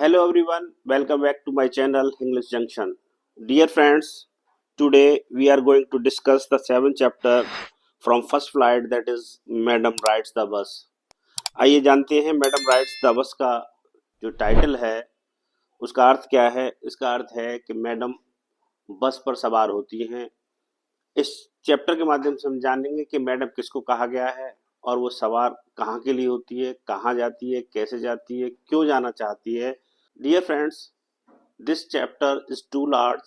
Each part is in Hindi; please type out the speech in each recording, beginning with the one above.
Hello everyone, welcome back to my channel English Junction. Dear friends, today we are going to discuss the seventh chapter from first flight, that is Madam Rides the Bus. आइए जानते हैं मैडम राइड्स द बस का जो टाइटल है उसका अर्थ क्या है। इसका अर्थ है कि मैडम बस पर सवार होती हैं। इस चैप्टर के माध्यम से हम जानेंगे कि मैडम किसको कहा गया है और वो सवार कहाँ के लिए होती है, कहाँ जाती है, कैसे जाती है, क्यों जाना चाहती है। Dear friends, this chapter is too large.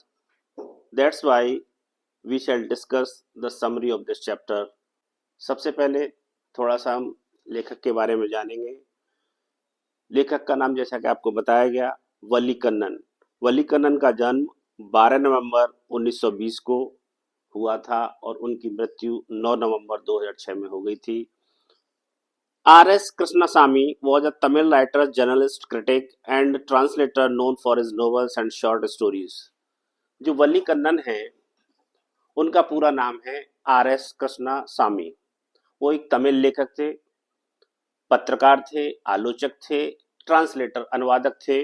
That's why we shall discuss the summary of this chapter. सबसे पहले थोड़ा सा हम लेखक के बारे में जानेंगे। लेखक का नाम जैसा कि आपको बताया गया वली कन्नन। वली कन्नन का जन्म 12 नवंबर 1920 को हुआ था और उनकी मृत्यु 9 नवंबर 2006 में हो गई थी। R.S. Krishnasamy was a Tamil writer, journalist, critic, and translator known for his novels and short stories. जो वली कन्नन हैं उनका पूरा नाम है R.S. कृष्णासामी। वो एक तमिल लेखक थे, पत्रकार थे, आलोचक थे, ट्रांसलेटर अनुवादक थे।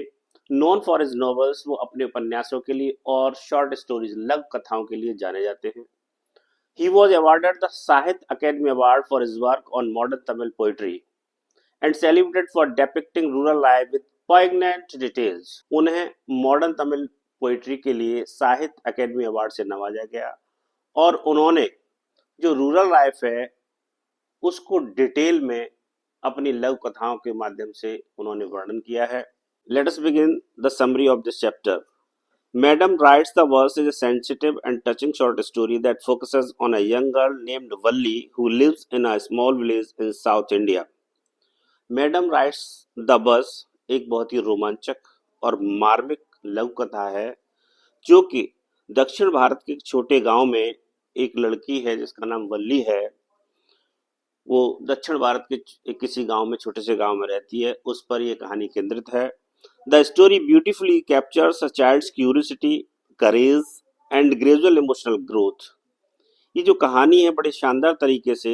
नोन फॉर हिज नॉवेल्स, वो अपने उपन्यासों के लिए और शॉर्ट स्टोरीज लघु कथाओं के लिए जाने जाते हैं। He was awarded the Sahitya Academy Award for his work on modern Tamil poetry and celebrated for depicting rural life with poignant details. उन्हें मॉडर्न तमिल पोइट्री के लिए साहित्य अकेडमी अवार्ड से नवाजा गया और उन्होंने जो रूरल लाइफ है उसको डिटेल में अपनी लघु कथाओं के माध्यम से उन्होंने वर्णन किया है। Let us begin the summary of this chapter. Madam Writes the Verse is a sensitive and touching short story that focuses on a young girl named Valli who lives in a small village in South India. Madam Writes the Bus एक बहुत ही रोमांचक और मार्मिक लघु कथा है जो कि दक्षिण भारत के एक छोटे गांव में एक लड़की है जिसका नाम वल्ली है। वो दक्षिण भारत के किसी गांव में, छोटे से गांव में रहती है। उस पर यह कहानी केंद्रित है। The story beautifully captures a child's curiosity, courage and gradual emotional growth. ये जो कहानी है बड़े शानदार तरीके से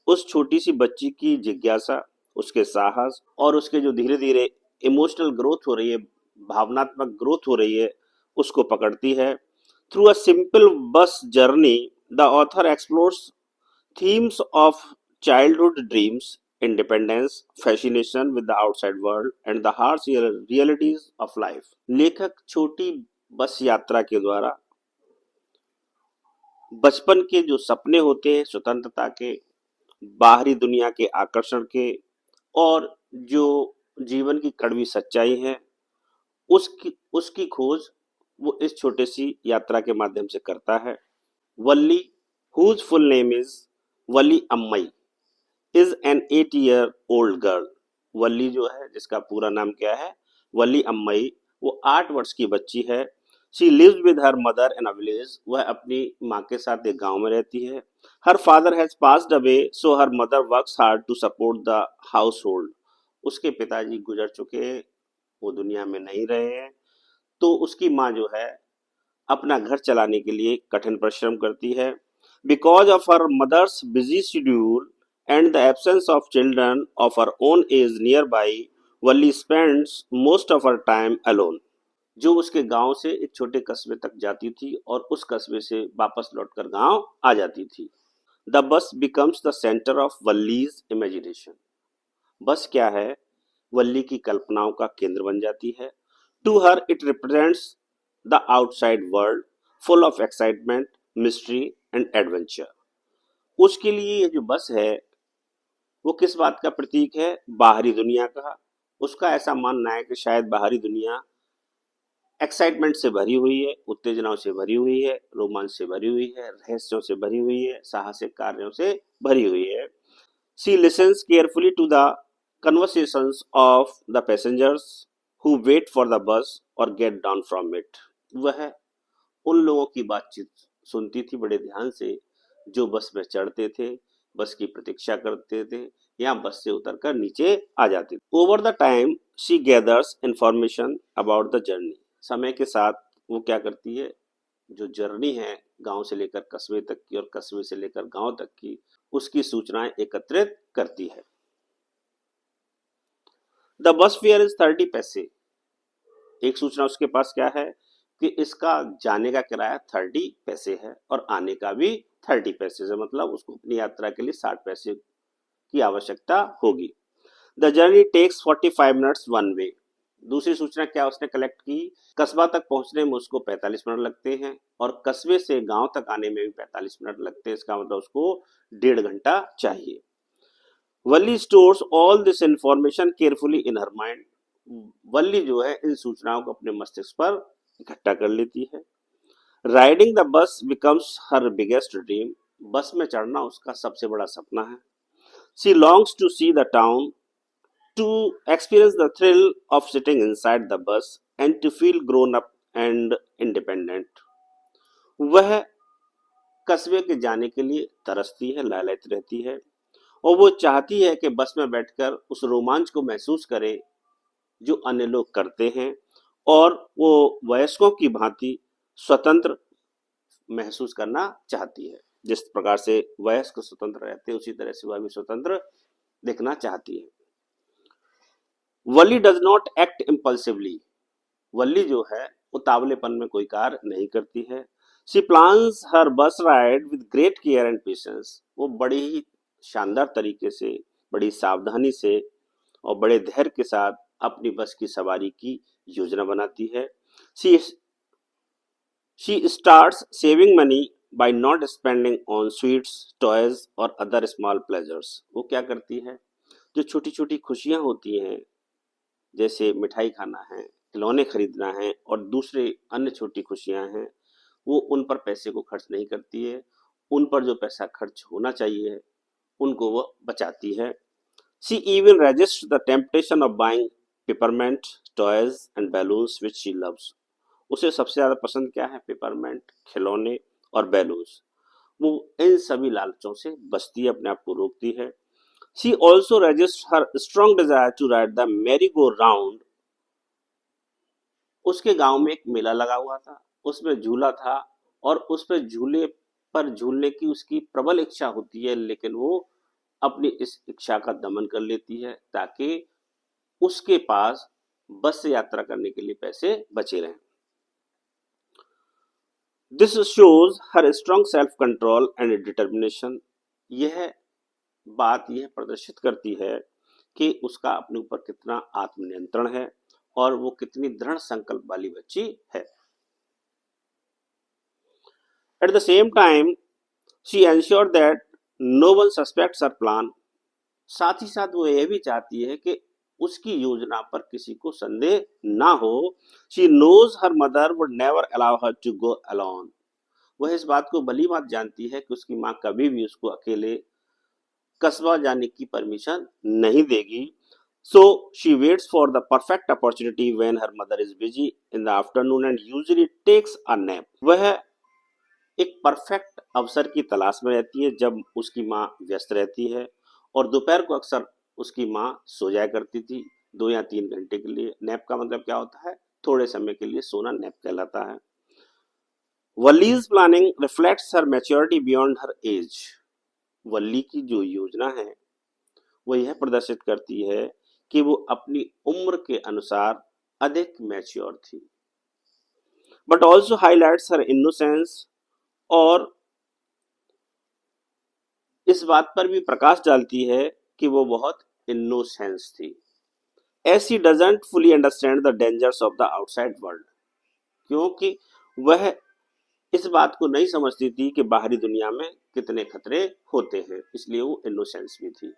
उस छोटी सी बच्ची की जिज्ञासा, उसके साहस और उसके जो धीरे धीरे इमोशनल ग्रोथ हो रही है, भावनात्मक ग्रोथ हो रही है, उसको पकड़ती है। Through a simple bus journey the author explores themes of childhood dreams, independence, fascination with the outside world, and the harsh realities of life. लेखक छोटी बस यात्रा के द्वारा बचपन के जो सपने होते हैं, स्वतंत्रता के, बाहरी दुनिया के आकर्षण के और जो जीवन की कड़वी सच्चाई है उसकी खोज वो इस छोटे सी यात्रा के माध्यम से करता है। वल्ली, whose full name is Wali अम्मई, is an 8-year-old girl. वल्ली जो है जिसका पूरा नाम क्या है, वली अम्मई, वो 8 वर्ष की बच्ची है। She lives with her mother in a village. वह अपनी माँ के साथ एक गांव में रहती है। Her father has passed away, so her mother works hard to support the household. उसके पिताजी गुजर चुके, वो दुनिया में नहीं रहे हैं, तो उसकी माँ जो है अपना घर चलाने के लिए कठिन परिश्रम करती है। Because of her mother's busy schedule and the absence of children of her own age nearby, Valli spends most of her time alone. जो उसके गांव से एक छोटे कस्बे तक जाती थी और उस कस्बे से वापस लौटकर गांव आ जाती थी। The bus becomes the center of Valli's imagination. बस क्या है, वल्ली की कल्पनाओं का केंद्र बन जाती है। To her it represents the outside world full of excitement, mystery and adventure. उसके लिए ये जो बस है वो किस बात का प्रतीक है, बाहरी दुनिया का। उसका ऐसा मानना है कि शायद बाहरी दुनिया एक्साइटमेंट से भरी हुई है, उत्तेजनाओं से भरी हुई है, रोमांच से भरी हुई है, रहस्यों से भरी हुई है, साहसिक कार्यों से भरी हुई है। She listens carefully to the conversations of the passengers who wait for the bus or get down from it. वह उन लोगों की बातचीत सुनती थी बड़े ध्यान से जो बस में चढ़ते थे, बस की प्रतीक्षा करते थे या बस से उतरकर नीचे आ जाते थे। Over the time she gathers information about the journey. समय के साथ वो क्या करती है, जो जर्नी है गांव से लेकर कस्बे तक की और कस्बे से लेकर गांव तक की, उसकी सूचनाएं एकत्रित करती है। द बस फेयर इज 30 पैसे. एक सूचना उसके पास क्या है कि इसका जाने का किराया 30 पैसे है और आने का भी 30 पैसे है, मतलब उसको अपनी यात्रा के लिए 60 पैसे की आवश्यकता होगी। The journey takes 45 minutes one way. दूसरी सूचना क्या उसने कलेक्ट की, कस्बा तक पहुंचने में उसको 45 मिनट लगते हैं और कस्बे से गांव तक आने में भी 45 मिनट लगते हैं, इसका मतलब उसको 1.5 घंटा चाहिए। Valli stores all this information carefully in her mind. Valli जो है इन सूचनाओं को अपने मस्तिष्क पर इकट्ठा कर लेती है। Riding the bus becomes her biggest dream. Bus में चढ़ना उसका सबसे बड़ा सपना है। She longs to see the town, to experience the thrill of sitting inside the bus and to feel grown up and independent। वह कस्बे के जाने के लिए तरसती है, लालच रहती है और वो चाहती है कि बस में बैठकर उस रोमांच को महसूस करे जो अन्य लोग करते हैं और वो वयस्कों की भांति स्वतंत्र महसूस करना चाहती है। जिस प्रकार से वयस्क स्वतंत्र रहते हैं उसी तरह से वह भी स्वतंत्र दिखना चाहती है। वली डज नॉट एक्ट इम्पल्सिवली। वल्ली जो है उतावलेपन में कोई कार्य नहीं करती है। शी प्लान्स हर बस ride with great care and patience. वो बड़ी ही शानदार तरीके से, बड़ी सावधानी से और बड़े धैर्य के साथ अपनी बस की सवारी की योजना बनाती है। She starts saving money by not spending on sweets, toys और अदर स्मॉल प्लेजर्स। वो क्या करती है, जो छोटी छोटी खुशियां होती हैं जैसे मिठाई खाना है, खिलौने खरीदना है और दूसरे अन्य छोटी खुशियां हैं, वो उन पर पैसे को खर्च नहीं करती है। उन पर जो पैसा खर्च होना चाहिए उनको वो बचाती है। She even resist the temptation of buying peppermint, toys and balloons which she loves. उसे सबसे ज्यादा पसंद क्या है, पेपरमेंट, खिलौने और बैलून्स। वो इन सभी लालचों से बचती है, अपने आप को रोकती है। She also regists her strong desire to ride the merry-go-round। उसके गांव में एक मेला लगा हुआ था, उसमें झूला था और उस पर झूले पर झूलने की उसकी प्रबल इच्छा होती है, लेकिन वो अपनी इस इच्छा का दमन कर लेती है ताकि उसके पास बस से यात्रा करने के लिए पैसे बचे रहें। This shows her strong self control and determination. यह बात यह प्रदर्शित करती है कि उसका अपने ऊपर कितना आत्मनियंत्रण है और वो कितनी दृढ़ संकल्प वाली बच्ची है। At the same time she ensure that no one suspects her plan. साथ ही साथ वो यह भी चाहती है कि उसकी योजना पर किसी को संदेह ना हो। She knows her mother would never allow her to go alone. वह इस बात को भली बात जानती है कि उसकी माँ कभी भी उसको अकेले कस्बा जाने की परमिशन नहीं देगी। So she waits for the perfect opportunity when her mother is busy in the afternoon and usually takes a nap. वह एक परफेक्ट अवसर की तलाश में रहती है जब उसकी माँ व्यस्त रहती है और दोपहर को अक्सर उसकी माँ सो जाया करती थी 2 या 3 घंटे के लिए। नैप का मतलब क्या होता है, थोड़े समय के लिए सोना नैप कहलाता है। वलीज प्लानिंग रिफ्लेक्ट्स हर मैच्योरिटी बियॉन्ड हर एज। वल्ली की जो योजना है वो यह प्रदर्शित करती है कि वो अपनी उम्र के अनुसार अधिक मैच्योर थी, but also highlights her innocence. और इस बात पर भी प्रकाश डालती है कि वो बहुत इनोसेंस थी। As she doesn't fully understand the dangers of the outside world. क्योंकि वह इस बात को नहीं समझती थी कि बाहरी दुनिया में कितने खतरे होते हैं, इसलिए वो इनोसेंस भी थी।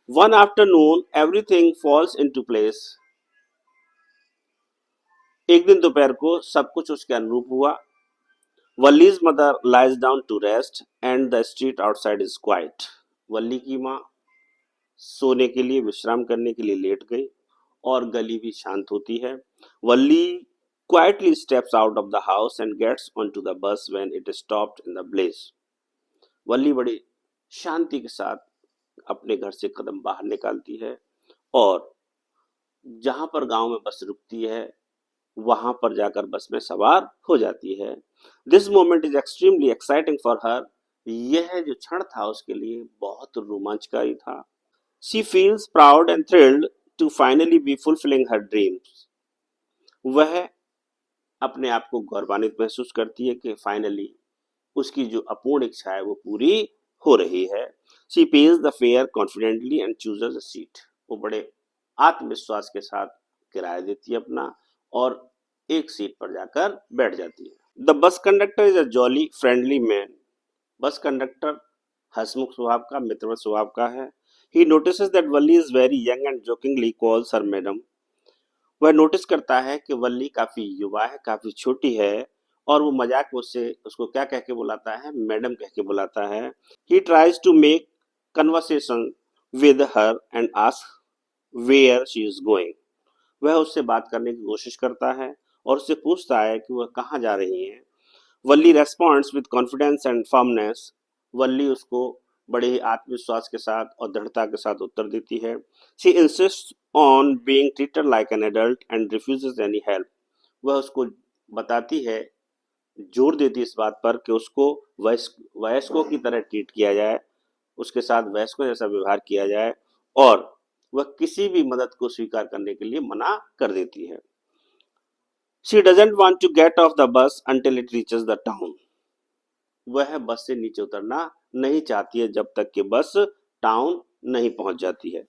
One afternoon, everything falls into place। एक दिन दोपहर को सब कुछ उसके अनुरूप हुआ। Valli's mother lies down to rest and the street outside is quite. Valli की माँ सोने के लिए, विश्राम करने के लिए लेट गई और गली भी शांत होती है। वल्ली quietly steps out of the house and gets onto the bus when it stopped in the blaze। वल्ली बड़ी शांति के साथ अपने घर से कदम बाहर निकालती है और जहां पर गांव में बस रुकती है वहां पर जाकर बस में सवार हो जाती है। This moment is extremely exciting for her. यह जो क्षण था उसके लिए बहुत रोमांचकारी था। She feels proud and thrilled to finally be fulfilling her dreams. वह अपने आप को गौरवान्वित महसूस करती है कि फाइनली उसकी जो अपूर्ण इच्छा है वो पूरी हो रही है. She pays the fare confidently and chooses a seat. वो बड़े आत्मविश्वास के साथ किराया देती है अपना और एक सीट पर जाकर बैठ जाती है. The bus conductor is a jolly friendly man. Bus conductor हंसमुख स्वभाव का, मित्रवत स्वभाव का है. He notices that Valli is very young and jokingly calls her madam. वह नोटिस करता है कि वल्ली काफी युवा है, काफी छोटी है और वो मजाक में उससे उसको क्या कह के बुलाता है, मैडम कह के बुलाता है. He tries to make conversation with her and ask where she is going. वह उससे बात करने की कोशिश करता है और उससे पूछता है कि वह कहाँ जा रही है. वल्ली रेस्पॉन्ड्स विद कॉन्फिडेंस एंड फर्मनेस. वल्ली उसको बड़े ही आत्मविश्वास के साथ और दृढ़ता के साथ उत्तर देती है. She insist on being treated like an adult and refuses any help. वह उसको बताती है, जोर देती है इस बात पर कि उसको वयस्कों की तरह ट्रीट किया जाए, उसके साथ वयस्कों जैसा व्यवहार किया जाए और वह किसी भी मदद को स्वीकार करने के लिए मना कर देती है. She doesn't want to get off the bus until it reaches the town. वह बस से नीचे उतरना नहीं चाहती है जब तक कि बस टाउन नहीं पहुंच जाती है.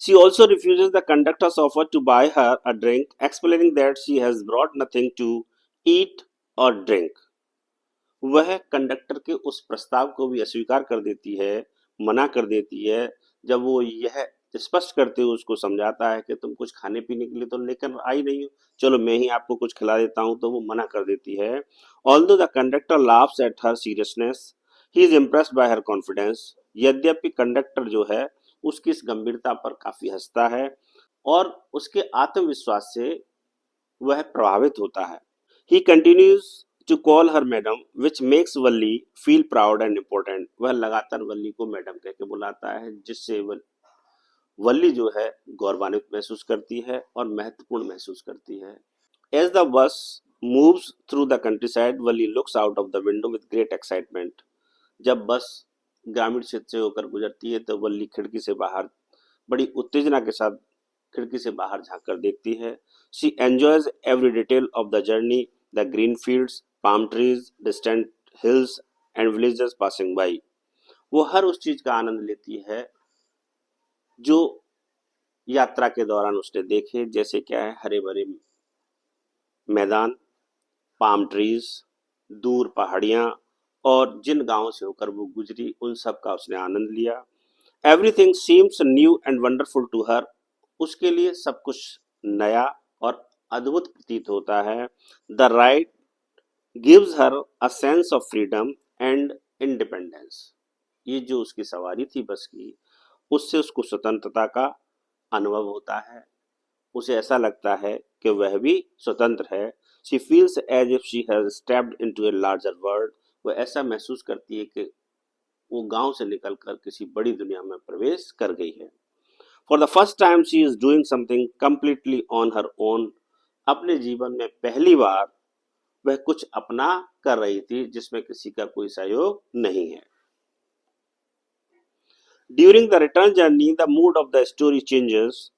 She also refuses the conductor's offer to buy her a drink, explaining that she has brought nothing to eat or drink. वह कंडक्टर के उस प्रस्ताव को भी अस्वीकार कर देती है, मना कर देती है, जब वो यह स्पष्ट करते हुए उसको समझाता है कि तुम कुछ खाने पीने के लिए तो लेकर आई नहीं हो, चलो मैं ही आपको कुछ खिला देता हूँ, तो वो मना कर देती है. Although the conductor laughs at her seriousness, he is impressed by her confidence. यद्यपि कंडक्टर जो है उसकी इस गंभीरता पर काफी हंसता है और उसके आत्मविश्वास से वह प्रभावित होता है. He continues to call her madam which makes Valli feel proud and important. वह लगातार वल्ली को मैडम कह के बुलाता है जिससे वल्ली जो है गौरवान्वित महसूस करती है और महत्वपूर्ण महसूस करती है. As the bus moves through the countryside, Valli looks out of the window with great excitement. जब बस ग्रामीण क्षेत्र से होकर गुजरती है तो वल्ली खिड़की से बाहर बड़ी उत्तेजना के साथ खिड़की से बाहर झांक कर देखती है. She enjoys every detail of the journey, the green fields, palm trees, distant hills and villages passing by. वो हर उस चीज का आनंद लेती है जो यात्रा के दौरान उसने देखे, जैसे क्या है, हरे भरे मैदान, पाम ट्रीज, दूर पहाड़ियां और जिन गांवों से होकर वो गुजरी उन सब का उसने आनंद लिया. Everything seems new and wonderful to her. उसके लिए सब कुछ नया और अद्भुत प्रतीत होता है. The ride gives her a sense of freedom and independence. ये जो उसकी सवारी थी बस की, उससे उसको स्वतंत्रता का अनुभव होता है. उसे ऐसा लगता है कि वह भी स्वतंत्र है. She feels as if she has stepped into a larger world. वह ऐसा महसूस करती है कि वो गांव से निकलकर किसी बड़ी दुनिया में प्रवेश कर गई है. For the first time she is doing something completely on her own. अपने जीवन में पहली बार वह कुछ अपना कर रही थी जिसमें किसी का कोई सहयोग नहीं है. During the return journey the mood off the story changes.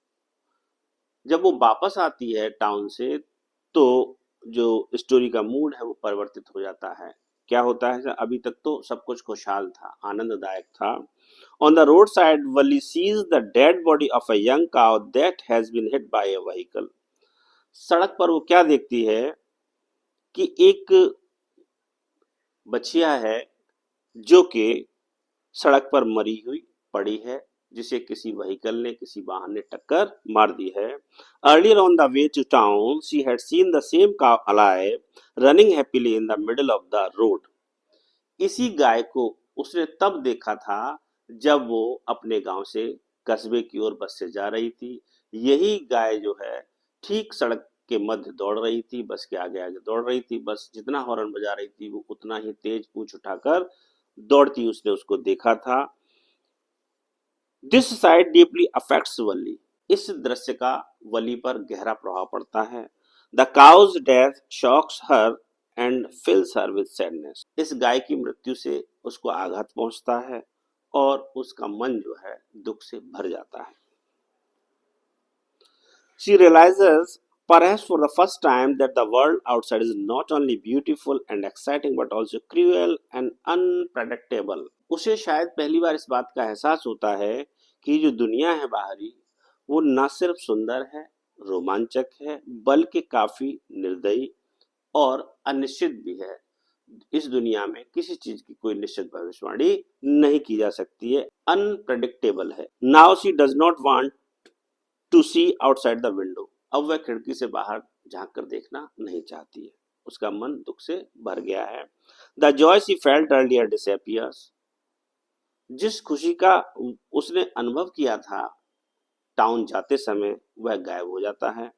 जब वो वापस आती है टाउन से तो जो स्टोरी का मूड है वो परिवर्तित हो जाता है. क्या होता है, अभी तक तो सब कुछ खुशहाल था, आनंददायक था. On the roadside Valli sees the dead body of a young cow that has been hit by a vehicle. सड़क पर वो क्या देखती है कि एक बछिया है जो कि सड़क पर मरी हुई पड़ी है, जिसे किसी व्हीकल ने, किसी वाहन ने टक्कर मार दी है. Earlier on the way to town she had seen the same cow alive running happily in the middle of the road. इसी गाय को उसने तब देखा था जब वो अपने गांव से कस्बे की ओर बस से जा रही थी. यही गाय जो है ठीक सड़क के मध्य दौड़ रही थी, बस के आगे आगे दौड़ रही थी. बस जितना हॉर्न बजा रही थी वो उतना ही तेज पूंछ उठाकर दौड़ती उसने उसको देखा था. This sight deeply affects Valli. इस दृश्य का वली पर गहरा प्रभाव पड़ता है. The cause death shocks her and fills her with sadness. इस गाय की मृत्यु से उसको आघात पहुंचता है और उसका मन जो है दुख से भर जाता है। She realizes, perhaps for the first time, that the world outside is not only beautiful and exciting but also cruel and unpredictable. उसे शायद पहली बार इस बात का एहसास होता है कि जो दुनिया है बाहरी, वो न सिर्फ सुंदर है, रोमांचक है, बल्कि काफी निर्दयी और अनिश्चित भी है। इस दुनिया में किसी चीज की कोई निश्चित भविष्यवाणी नहीं की जा सकती है, अनप्रेडिक्टेबल है। Now she does not want to see outside the window. अब वह खिड़की से बाहर झांक कर देखना नहीं चाहती है, उसका मन दुख से भर गया है। The Joy she felt earlier disappears. जिस खुशी का उसने अनुभव किया था टाउन जाते समय, वह गायब हो जाता है।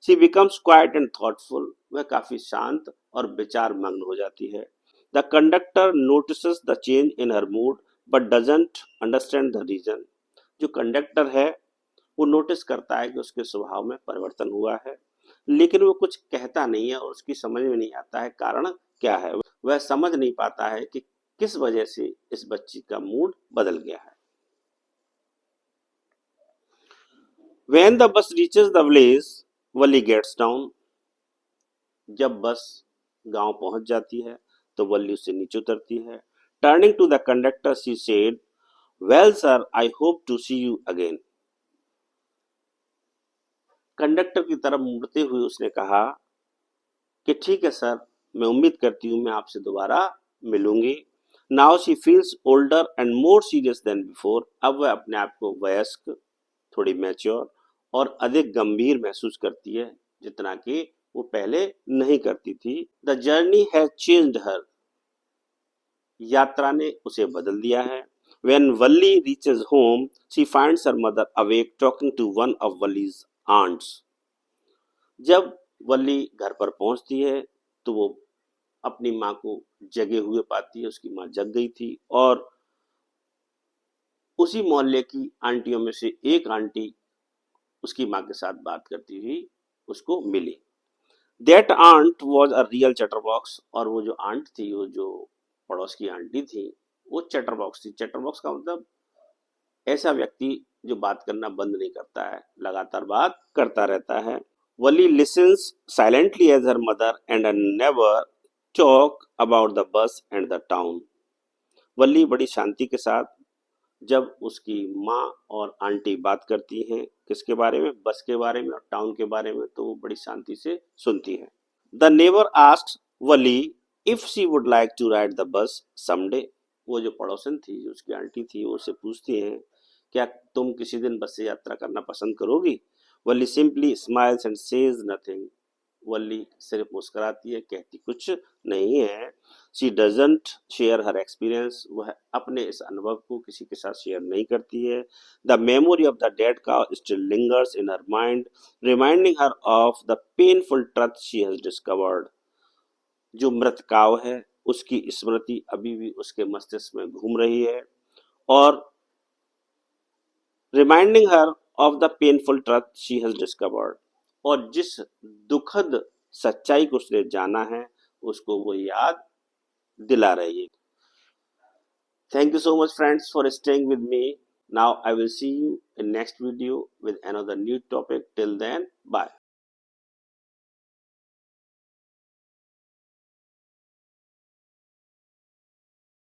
She becomes quiet and thoughtful. वह काफी शांत और विचार मग्न हो जाती है। The conductor notices the change in her mood but doesn't understand the reason. जो कंडक्टर है वो नोटिस करता है कि उसके स्वभाव में परिवर्तन हुआ है, लेकिन वो कुछ कहता नहीं है और उसकी समझ में नहीं आता है कारण क्या है। वह समझ नहीं पाता है कि किस वजह से इस बच्ची का मूड बदल गया है। When the bus reaches the village, Valli gets down. जब बस गांव पहुंच जाती है तो वली उससे नीचे उतरती है। Turning to the conductor she said, well sir, I hope to see you again. Conductor की तरफ मुड़ते हुए उसने कहा कि ठीक है सर, मैं उम्मीद करती हूँ मैं आपसे दोबारा मिलूंगी। Now she feels older and more serious than before. अब वह अपने आप को वयस्क, थोड़ी मैच्योर और अधिक गंभीर महसूस करती है, जितना कि वो पहले नहीं करती थी। द जर्नी हैज चेंज्ड हर। यात्रा ने उसे बदल दिया है। When Valli reaches home, she finds her mother awake talking to one of Valli's aunts. जब वल्ली घर पर पहुंचती है तो वो अपनी माँ को जगे हुए पाती है। उसकी माँ जग गई थी और उसी मोहल्ले की आंटियों में से एक आंटी उसकी माँ के साथ बात करती हुई उसको मिली। That aunt was a real chatterbox. और वो जो आंट थी, वो जो पड़ोस की आंटी थी, वो चैटरबॉक्स थी। चैटरबॉक्स का मतलब ऐसा व्यक्ति जो बात करना बंद नहीं करता है, लगातार बात करता रहता है। Valli listens silently as her mother and never talk about the bus and the town. Valli बड़ी शांति के साथ जब उसकी माँ और आंटी बात करती हैं किसके बारे में, बस के बारे में और टाउन के बारे में, तो वो बड़ी शांति से सुनती है। The neighbour asked Valli if she would like to ride the bus someday. वो जो पड़ोसन थी, जो उसकी आंटी थी, वो उससे पूछती हैं क्या तुम किसी दिन बस से यात्रा करना पसंद करोगी। Valli simply smiles and says nothing. Valli सिर्फ मुस्कुराती है, कहती कुछ नहीं है। She doesn't share her experience. वह अपने इस अनुभव को किसी के साथ शेयर नहीं करती है। The memory of the dead cow still lingers in her mind, reminding her of the painful truth she has discovered. जो मृत काव है उसकी स्मृति अभी भी उसके मस्तिष्क में घूम रही है और reminding her of the painful truth she has discovered. और जिस दुखद सच्चाई को उसने जाना है उसको वो याद दिला रही है। Thank you so much friends for staying with me. Now I will see you in next video with another new topic. Till then, bye.